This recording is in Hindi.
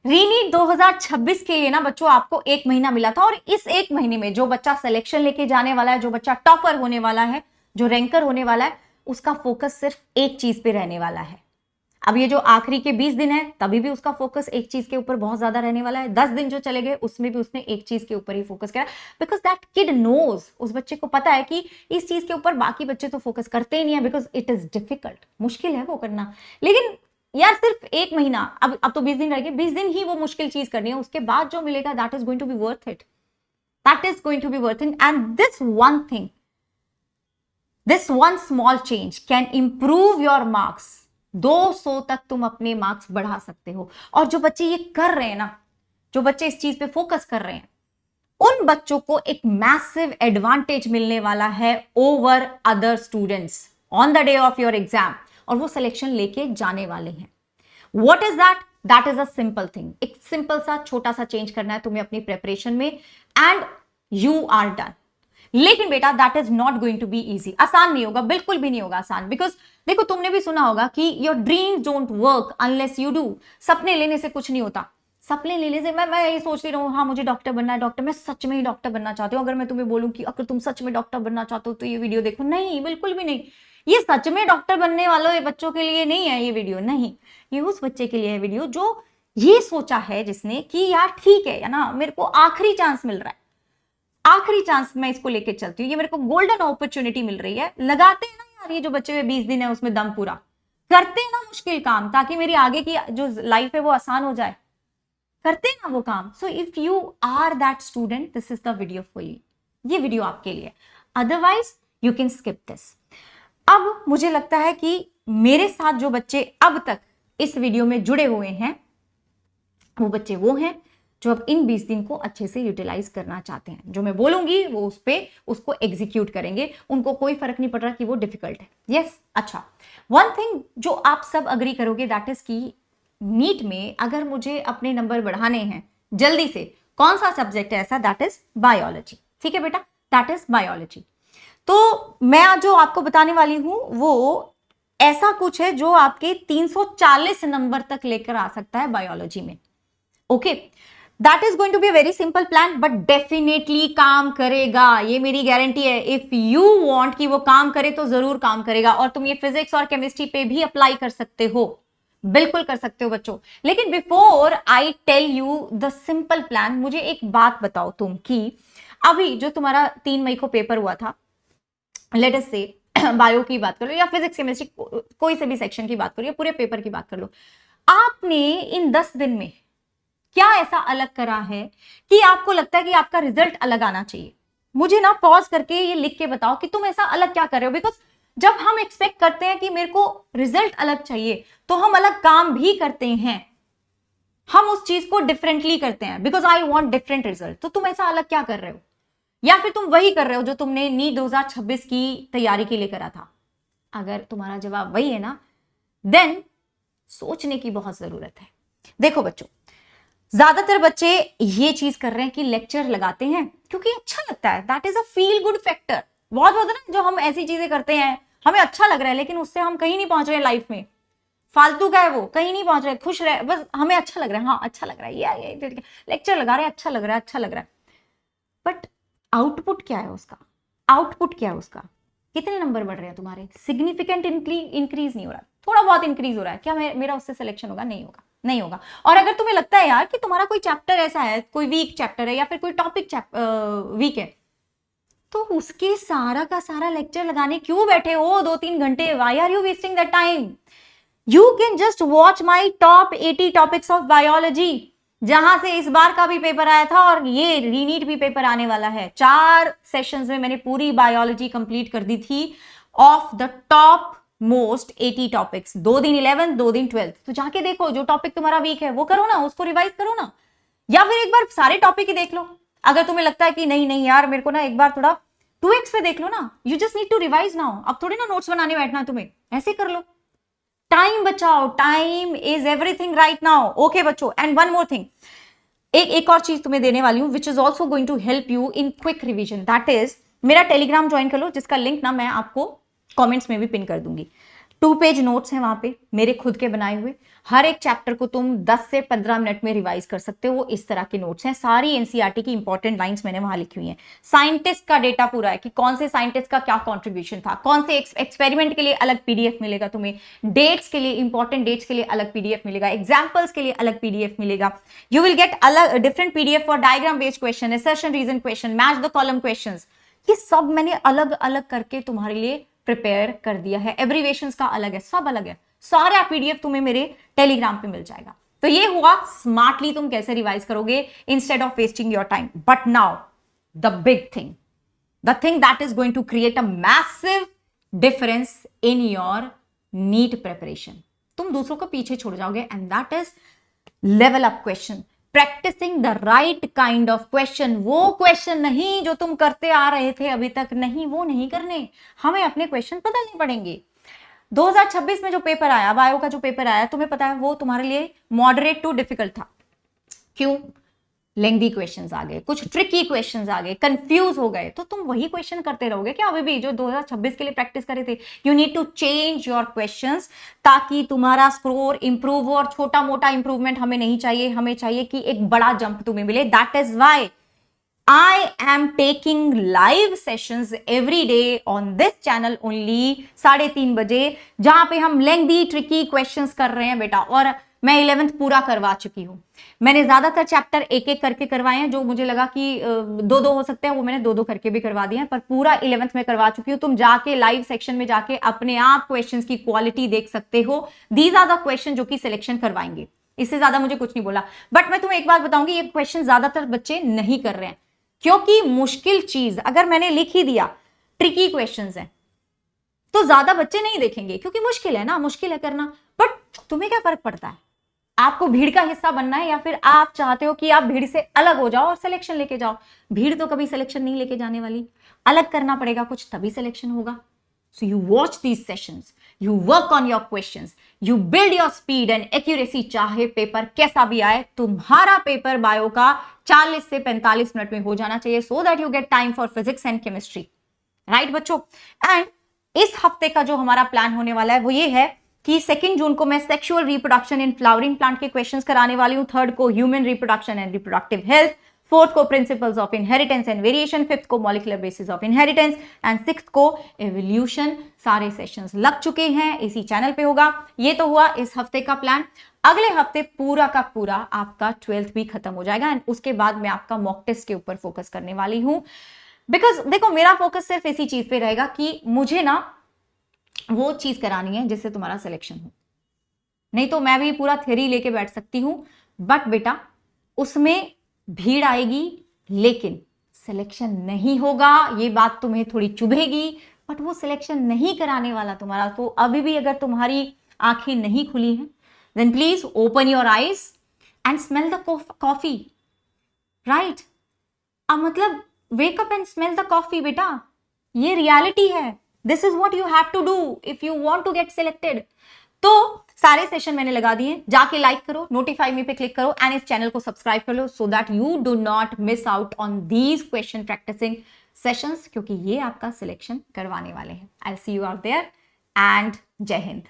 रीनीट 2026 के लिए ना बच्चों आपको 1 महीना मिला था, और इस 1 महीने में जो बच्चा सिलेक्शन लेके जाने वाला है, जो बच्चा टॉपर होने वाला है, जो रैंकर होने वाला है, उसका फोकस सिर्फ एक चीज पे रहने वाला है। अब ये जो आखिरी के 20 दिन है तभी भी उसका फोकस एक चीज के ऊपर बहुत ज्यादा रहने वाला है। 10 दिन जो चले गए उसमें भी उसने एक चीज के ऊपर ही फोकस किया, बिकॉज दैट किड नोज, उस बच्चे को पता है कि इस चीज के ऊपर बाकी बच्चे तो फोकस करते ही नहीं है, बिकॉज इट इज डिफिकल्ट, मुश्किल है वो करना। लेकिन यार सिर्फ 1 महीना, अब तो 20 दिन रह गए, 20 दिन ही वो मुश्किल चीज करनी है, उसके बाद जो मिलेगा that is going to be worth it, that is going to be worth it. And this one thing, this one small change can improve your marks. 200 तक तुम अपने मार्क्स बढ़ा सकते हो। और जो बच्चे ये कर रहे हैं ना, जो बच्चे इस चीज पे फोकस कर रहे हैं, उन बच्चों को एक मैसिव एडवांटेज मिलने वाला है over other students on the day of your exam, और वो सिलेक्शन लेके जाने वाले हैं। What is that? That is a simple thing. एक सिंपल सा छोटा सा चेंज करना है तुम्हें अपनी प्रिपरेशन में, एंड यू आर डन। लेकिन बेटा that is not going to be easy, आसान नहीं होगा, बिल्कुल भी नहीं होगा आसान। बिकॉज देखो, तुमने भी सुना होगा कि your dreams don't work unless you do. सपने लेने से कुछ नहीं होता। सपने लेने से मैं ये सोचती रहूं, हाँ मुझे डॉक्टर बनना है, डॉक्टर, मैं सच में ही डॉक्टर बनना चाहती हूँ। अगर मैं तुम्हें बोलूं कि अगर तुम सच में डॉक्टर बनना चाहते हो तो ये वीडियो देखो, नहीं, बिल्कुल भी नहीं। ये सच में डॉक्टर बनने वालों बच्चों के लिए नहीं है ये वीडियो, नहीं, ये उस बच्चे के लिए है वीडियो जो ये सोचा है, जिसने कि यार ठीक है ना, मेरे को आखिरी चांस मिल रहा है, आखिरी चांस मैं इसको लेके चलती हूँ, ये मेरे को गोल्डन अपॉर्चुनिटी मिल रही है। लगाते हैं ना यार, ये जो बच्चे हुए 20 दिन है उसमें दम पूरा करते हैं ना, मुश्किल काम, ताकि मेरी आगे की जो लाइफ है वो आसान हो जाए, करते हैं ना वो काम। So if you are that student, this is the video for you, ये वीडियो आपके लिए। Otherwise you can skip this. अब मुझे लगता है कि मेरे साथ जो बच्चे अब तक इस वीडियो में जुड़े हुए हैं, वो बच्चे वो हैं जो अब इन 20 दिन को अच्छे से यूटिलाइज करना चाहते हैं। जो मैं बोलूंगी वो उस पे उसको एग्जीक्यूट करेंगे, उनको कोई फर्क नहीं पड़ रहा कि वो डिफिकल्ट है। यस, अच्छा, वन थिंग जो आप सब अग्री करोगे, दैट इज की नीट में अगर मुझे अपने नंबर बढ़ाने हैं जल्दी से, कौन सा सब्जेक्ट है ऐसा? That is biology. ठीक है बेटा, दैट इज बायोलॉजी। तो मैं आज जो आपको बताने वाली हूं वो ऐसा कुछ है जो आपके 340 नंबर तक लेकर आ सकता है बायोलॉजी में। Okay, that is going to be a very simple plan, but definitely काम करेगा, ये मेरी गारंटी है। इफ यू वांट कि वो काम करे तो जरूर काम करेगा। और तुम ये फिजिक्स और केमिस्ट्री पे भी अप्लाई कर सकते हो, बिल्कुल कर सकते हो बच्चों। लेकिन before I tell you the simple plan, मुझे एक बात बताओ तुम कि अभी जो तुम्हारा 3 मई को पेपर हुआ था, लेट अस से बायो की बात कर लो या फिजिक्स केमिस्ट्री कोई से भी सेक्शन की बात करो या पूरे पेपर की बात कर लो, आपने इन 10 दिन में क्या ऐसा अलग करा है कि आपको लगता है कि आपका रिजल्ट अलग आना चाहिए? मुझे ना पॉज करके ये लिख के बताओ कि तुम ऐसा अलग क्या कर रहे हो। बिकॉज जब हम एक्सपेक्ट करते हैं कि मेरे को रिजल्ट अलग चाहिए तो हम अलग काम भी करते हैं, हम उस चीज को डिफरेंटली करते हैं, because I want different result. तो तुम ऐसा अलग क्या कर रहे हो? या फिर तुम वही कर रहे हो जो तुमने नीट 2026 की तैयारी के लिए करा था? अगर तुम्हारा जवाब वही है ना, देन सोचने की बहुत जरूरत है। देखो बच्चों, ज्यादातर बच्चे ये चीज कर रहे हैं कि लेक्चर लगाते हैं क्योंकि अच्छा लगता है, that is a feel good factor. बहुत होता है ना जो हम ऐसी चीजें करते हैं, हमें अच्छा लग रहा है लेकिन उससे हम कहीं नहीं पहुंच रहे लाइफ में, फालतू का है वो, कहीं नहीं पहुंच रहे, खुश रहे, बस हमें अच्छा लग रहा है, हाँ अच्छा लग रहा है, ये लेक्चर लगा रहे हैं, अच्छा लग रहा है, अच्छा लग रहा है। बट आउटपुट क्या है उसका? आउटपुट क्या है उसका? कितने नंबर बढ़ रहे हैं तुम्हारे? सिग्निफिकेंट इंक्रीज नहीं हो रहा, थोड़ा बहुत इंक्रीज हो रहा है क्या? मेरा उससे सिलेक्शन होगा? नहीं होगा, नहीं होगा। और अगर तुम्हें लगता है यार कि तुम्हारा कोई चैप्टर ऐसा है, कोई वीक चैप्टर है या फिर कोई टॉपिक वीक है, तो उसके सारा का सारा लेक्चर लगाने क्यों बैठे हो 2-3 घंटे? Why are you wasting that time? You can just watch my top 80 topics of biology, जहां से इस बार का भी पेपर आया था और ये रीनीट भी पेपर आने वाला है। 4 सेशंस में मैंने पूरी बायोलॉजी कंप्लीट कर दी थी of the top most 80 topics. 2 दिन 11th, 2 दिन 12th। तो जाके देखो, जो टॉपिक तुम्हारा वीक है वो करो ना, उसको रिवाइज करो ना, या फिर एक बार सारे टॉपिक ही देख लो। अगर तुम्हें लगता है कि नहीं नहीं यार मेरे को ना एक बार थोड़ा 2x पे देख लो ना, you just need to revise now. अब थोड़ी ना नोट्स बनाने बैठना तुम्हें, ऐसे कर लो, टाइम बचाओ, time is everything right now. Okay बच्चों, एंड वन मोर थिंग, एक और चीज तुम्हें देने वाली हूं which is also going to help you in quick revision, that is मेरा टेलीग्राम ज्वाइन कर लो, जिसका लिंक ना मैं आपको कमेंट्स में भी पिन कर दूंगी। 2 पेज नोट्स हैं वहां पे मेरे खुद के बनाए हुए, हर एक चैप्टर को तुम 10 से 15 मिनट में रिवाइज कर सकते हो, इस तरह के नोट्स हैं। सारी एनसीईआरटी की इंपॉर्टेंट लाइंस मैंने वहां लिखी हुई हैं। साइंटिस्ट का डेटा पूरा है कि कौन से साइंटिस्ट का क्या कॉन्ट्रीब्यूशन था, कौन से एक्सपेरिमेंट के लिए अलग पीडीएफ मिलेगा तुम्हें, डेट्स के लिए, इंपॉर्टेंट डेट्स के लिए अलग पीडीएफ मिलेगा, एग्जाम्पल्स के लिए अलग पीडीएफ मिलेगा। यू विल गेट अलग different PDF for diagram based question, assertion reason question, match the column questions. ये सब मैंने अलग अलग करके तुम्हारे लिए प्रिपेयर कर दिया है। एब्रीवेशंस का अलग है, सब अलग है। सारा पीडीएफ तुम्हें मेरे टेलीग्राम पे मिल जाएगा। तो ये हुआ स्मार्टली तुम कैसे रिवाइज करोगे instead of wasting your time. But now the big thing, the thing that is going to create a massive difference in your NEET preparation. तुम दूसरों को पीछे छोड़ जाओगे, and that is level up question, practising the right kind of question. वो क्वेश्चन नहीं जो तुम करते आ रहे थे अभी तक, नहीं, वो नहीं करने, हमें अपने क्वेश्चन बदलने पड़ेंगे। 2026 में जो पेपर आया, बायो का जो पेपर आया, तुम्हें पता है वो तुम्हारे लिए मॉडरेट टू डिफिकल्ट था। क्यों? लेंथी क्वेश्चंस आ गए, कुछ ट्रिकी क्वेश्चंस आ गए, कंफ्यूज हो गए। तो तुम वही क्वेश्चन करते रहोगे क्या अभी भी जो 2026 के लिए प्रैक्टिस करे थे? You need to change your questions ताकि तुम्हारा स्कोर इंप्रूव हो। और छोटा मोटा इंप्रूवमेंट हमें नहीं चाहिए, हमें चाहिए कि एक बड़ा जंप तुम्हें मिले। That is why I am taking live sessions every day on this channel only 3:30 बजे, जहां पे हम लेंथी ट्रिकी क्वेश्चंस कर रहे हैं बेटा। और मैं 11th पूरा करवा चुकी हूं। मैंने ज्यादातर चैप्टर एक एक करके करवाए हैं, जो मुझे लगा कि 2-2 हो सकते हैं, वो मैंने 2-2 करके भी करवा दिए हैं, पर पूरा 11th में करवा चुकी हूं। तुम जाके लाइव सेक्शन में जाके अपने आप क्वेश्चंस की क्वालिटी देख सकते हो। दीज आर द क्वेश्चन जो कि सिलेक्शन करवाएंगे। इससे ज्यादा मुझे कुछ नहीं बोला। बट मैं तुम्हें एक बात बताऊंगी, ये क्वेश्चन ज्यादातर बच्चे नहीं कर रहे हैं, क्योंकि मुश्किल चीज अगर मैंने लिख ही दिया, ट्रिकी क्वेश्चंस हैं, तो ज्यादा बच्चे नहीं देखेंगे, क्योंकि मुश्किल है ना, मुश्किल है करना। बट तुम्हें क्या फर्क पड़ता है? आपको भीड़ का हिस्सा बनना है, या फिर आप चाहते हो कि आप भीड़ से अलग हो जाओ और सिलेक्शन लेके जाओ? भीड़ तो कभी सिलेक्शन नहीं लेके जाने वाली, अलग करना पड़ेगा कुछ, तभी सिलेक्शन होगा। So you watch these sessions, you work on your questions, you build your speed and accuracy, चाहे पेपर कैसा भी आए, तुम्हारा पेपर बायो का 40 से 45 मिनट में हो जाना चाहिए, so that you get time for physics and chemistry, right बच्चों? एंड इस हफ्ते का जो हमारा प्लान होने वाला है वो ये है कि 2 जून को मैं sexual reproduction in flowering plant के क्वेश्चंस कराने वाली हूं, 3rd को human reproduction and reproductive health, 4th को principles of inheritance and variation, 5th को molecular basis of inheritance and 6th को एवोल्यूशन। सारे सेशंस लग चुके हैं, इसी चैनल पे होगा। ये तो हुआ इस हफ्ते का प्लान। अगले हफ्ते पूरा का पूरा आपका 12th भी खत्म हो जाएगा, एंड उसके बाद मैं आपका मॉक टेस्ट के ऊपर फोकस करने वाली हूं। बिकॉज देखो, मेरा फोकस सिर्फ इसी चीज पे रहेगा कि मुझे ना वो चीज करानी है जिससे तुम्हारा सिलेक्शन हो। नहीं तो मैं भी पूरा थ्योरी लेके बैठ सकती हूं, बट बेटा उसमें भीड़ आएगी, लेकिन सिलेक्शन नहीं होगा। ये बात तुम्हें थोड़ी चुभेगी, बट वो सिलेक्शन नहीं कराने वाला तुम्हारा। तो अभी भी अगर तुम्हारी आंखें नहीं खुली हैं, then please open your eyes and smell the coffee, right? अब मतलब wake up and smell the coffee बेटा, ये रियलिटी है। This is what you have to do if you want to get selected. तो सारे सेशन मैंने लगा दिए, जाके लाइक करो, नोटिफाई मी पे क्लिक करो, एंड इस चैनल को सब्सक्राइब कर लो, so that you do not miss out on these question practicing sessions, क्योंकि ये आपका सिलेक्शन करवाने वाले हैं। I see you out there, and Jai Hind.